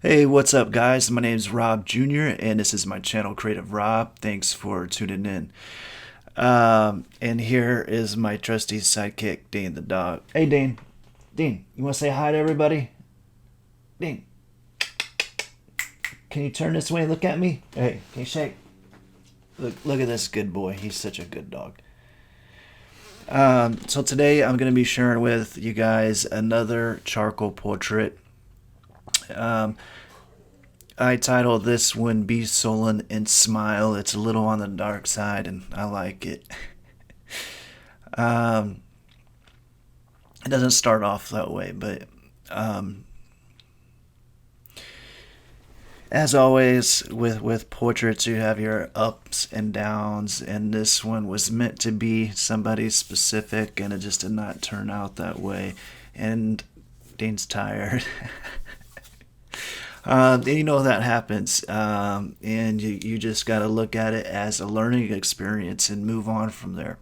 Hey, what's up, guys? My name is Rob Jr., and this is my channel, Creative Rob. Thanks for tuning in. And here is my trusty sidekick, Dean the dog. Hey, Dean. Dean, you want to say hi to everybody? Dean, can you turn this way and look at me? Hey, can you shake? Look at this good boy. He's such a good dog. So today I'm going to be sharing with you guys another charcoal portrait. Um, I titled this one "Be Sullen and Smile." It's a little on the dark side, and I like it. um, it doesn't start off that way, but as always with portraits, you have your ups and downs, and this one was meant to be somebody specific, and it just did not turn out that way. And Dean's tired. And you know that happens, and you just got to look at it as a learning experience and move on from there.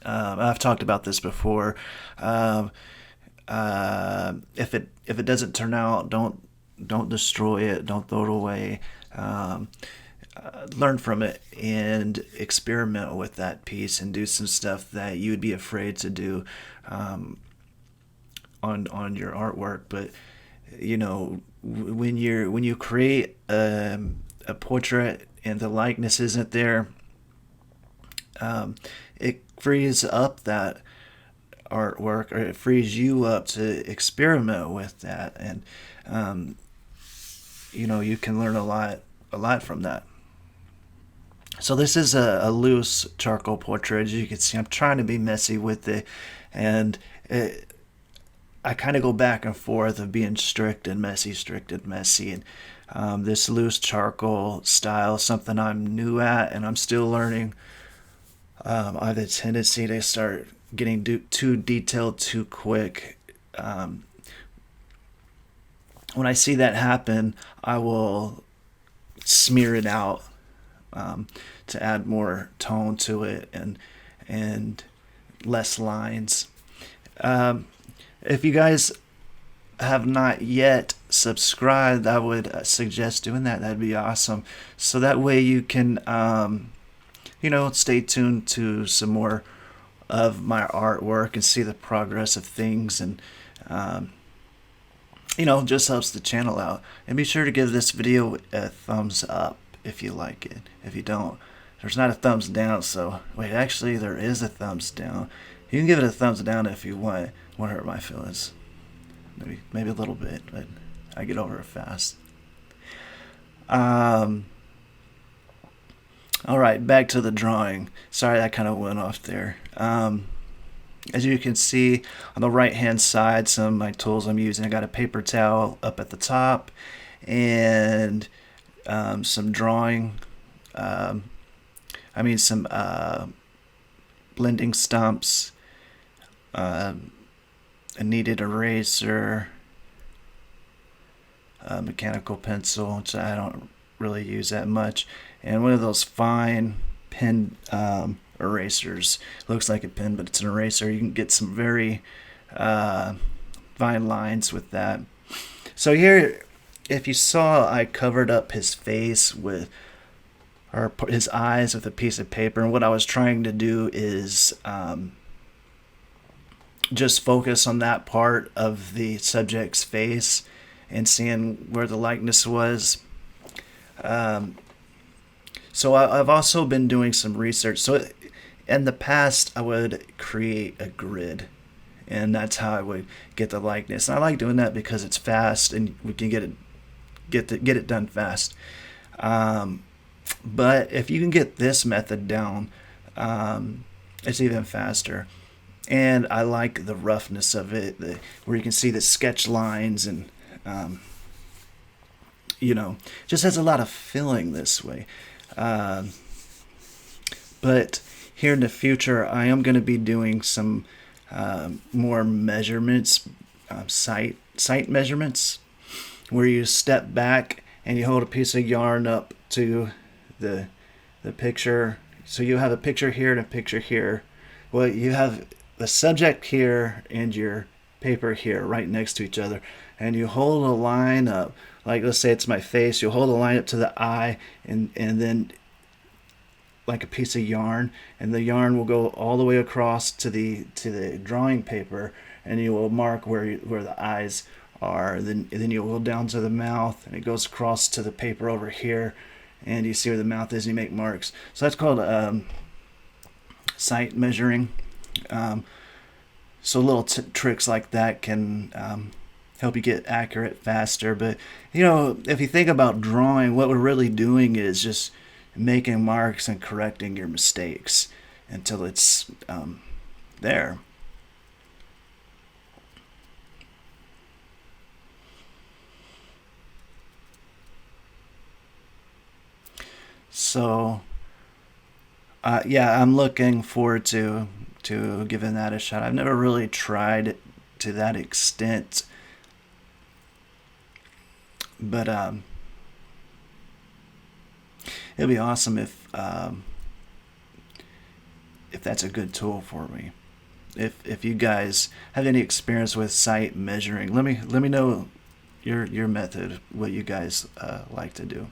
I've talked about this before. Um, if it doesn't turn out, don't destroy it. Don't throw it away. Um, Learn from it and experiment with that piece and do some stuff that you would be afraid to do um, on your artwork. But you know, when you create a portrait and the likeness isn't there, it frees up that artwork, or it frees you up to experiment with that, and um, you can learn a lot from that. So this is a loose charcoal portrait. As you can see, I'm trying to be messy with it, and I kind of go back and forth of being strict and messy. And this loose charcoal style, something I'm new at, and I'm still learning. I have a tendency to start getting too detailed too quick. When I see that happen, I will smear it out to add more tone to it and less lines. If you guys have not yet subscribed, I would suggest doing that. That'd be awesome. So that way you can, stay tuned to some more of my artwork and see the progress of things, and just helps the channel out. And be sure to give this video a thumbs up if you like it. If you don't, there's not a thumbs down. So wait, actually there is a thumbs down. You can give it a thumbs down if you want. Won't hurt my feelings. Maybe a little bit, but I get over it fast. All right, back to the drawing. Sorry, that kind of went off there. As you can see on the right hand side, some of my tools I'm using, I got a paper towel up at the top, and some drawing, some blending stumps, a kneaded eraser, a mechanical pencil, which I don't really use that much, and one of those fine pen erasers. Looks like a pen, but it's an eraser. You can get some very fine lines with that. So here, if you saw, I covered up his face or his eyes with a piece of paper, and what I was trying to do is just focus on that part of the subject's face and seeing where the likeness was. So I've also been doing some research. So in the past, I would create a grid, and that's how I would get the likeness. And I like doing that because it's fast, and we can get it done fast. But if you can get this method down, it's even faster. And I like the roughness of it, where you can see the sketch lines, and just has a lot of filling this way. But here in the future, I am going to be doing some more measurements, sight measurements, where you step back and you hold a piece of yarn up to the picture. So you have a picture here and a picture here. Well, you have the subject here and your paper here right next to each other. and you hold a line up. Like, let's say it's my face, you hold a line up to the eye, and then like a piece of yarn, and the yarn will go all the way across to the drawing paper, and you will mark where the eyes are. Then you will go down to the mouth, and it goes across to the paper over here, and you see where the mouth is, and you make marks. So that's called sight measuring. So little tricks like that can help you get accurate faster. But if you think about drawing, what we're really doing is just making marks and correcting your mistakes until it's there. So yeah, I'm looking forward to giving that a shot. I've never really tried it to that extent, but it'd be awesome if that's a good tool for me. If you guys have any experience with sight measuring, let me know your method, what you guys like to do.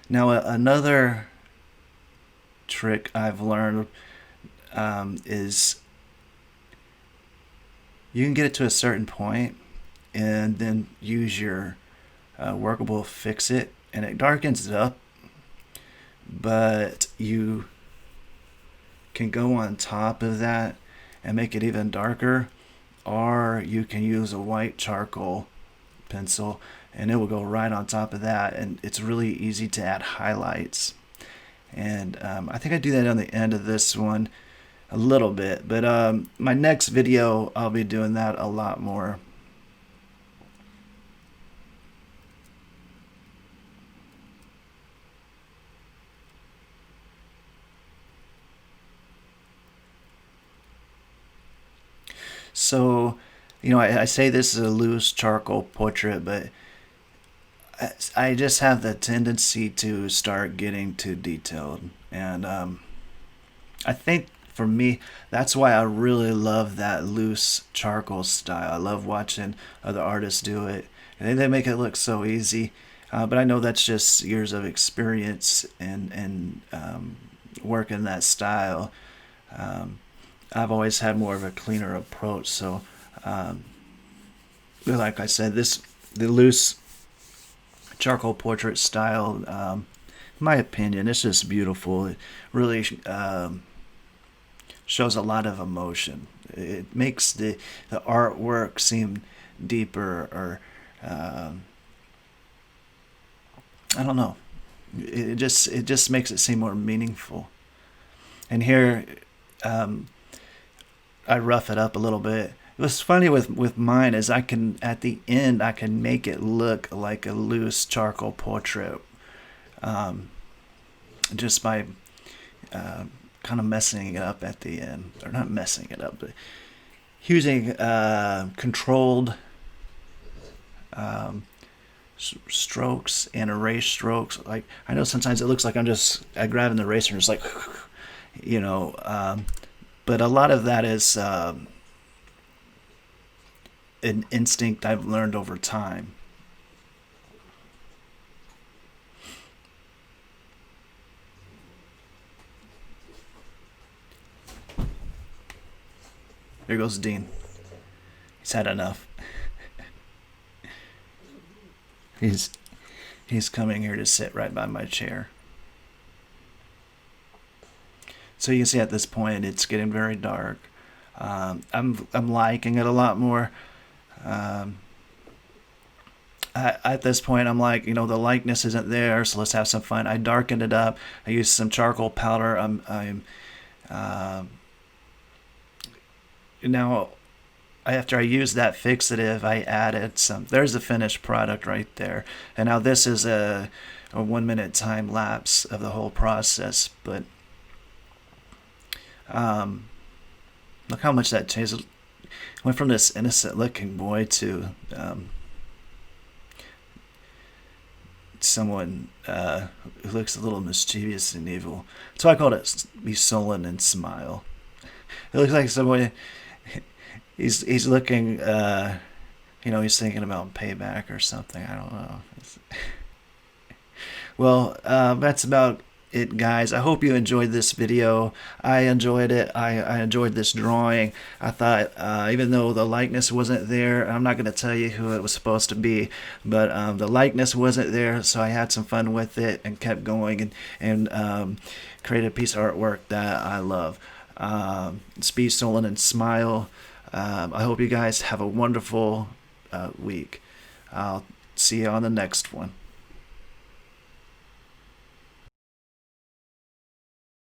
Now another trick I've learned is you can get it to a certain point and then use your workable fix it, and it darkens it up, but you can go on top of that and make it even darker, or you can use a white charcoal pencil and it will go right on top of that, and it's really easy to add highlights. And I think I do that on the end of this one a little bit, but my next video I'll be doing that a lot more. So, I say this is a loose charcoal portrait, but I just have the tendency to start getting too detailed. And I think for me, that's why I really love that loose charcoal style. I love watching other artists do it. And they make it look so easy. But I know that's just years of experience and work in that style. I've always had more of a cleaner approach. So, like I said, the loose charcoal portrait style, in my opinion, it's just beautiful. It really shows a lot of emotion. It makes the artwork seem deeper, or I don't know. It just makes it seem more meaningful. And here, I rough it up a little bit. What's funny with mine is at the end I can make it look like a loose charcoal portrait, just by kind of messing it up at the end, or not messing it up, but using controlled strokes and erase strokes. Like, I know sometimes it looks like I grab an eraser and just like, but a lot of that is an instinct I've learned over time. There goes Dean. He's had enough. He's coming here to sit right by my chair. So you can see at this point it's getting very dark. I'm liking it a lot more. At this point, I'm like, the likeness isn't there, so let's have some fun. I darkened it up. I used some charcoal powder. Now, after I used that fixative, I added some. There's the finished product right there. And now this is a 1 minute time lapse of the whole process. But look how much that changed. Went from this innocent looking boy to someone who looks a little mischievous and evil. So I called it "Be Sullen and Smile." It looks like someone. He's looking. He's thinking about payback or something. I don't know. Well, that's about it, guys. I hope you enjoyed this video. I enjoyed it. I enjoyed this drawing. I thought, even though the likeness wasn't there, I'm not going to tell you who it was supposed to be, but the likeness wasn't there, so I had some fun with it and kept going and created a piece of artwork that I love. Be Sullen and Smile. I hope you guys have a wonderful week. I'll see you on the next one.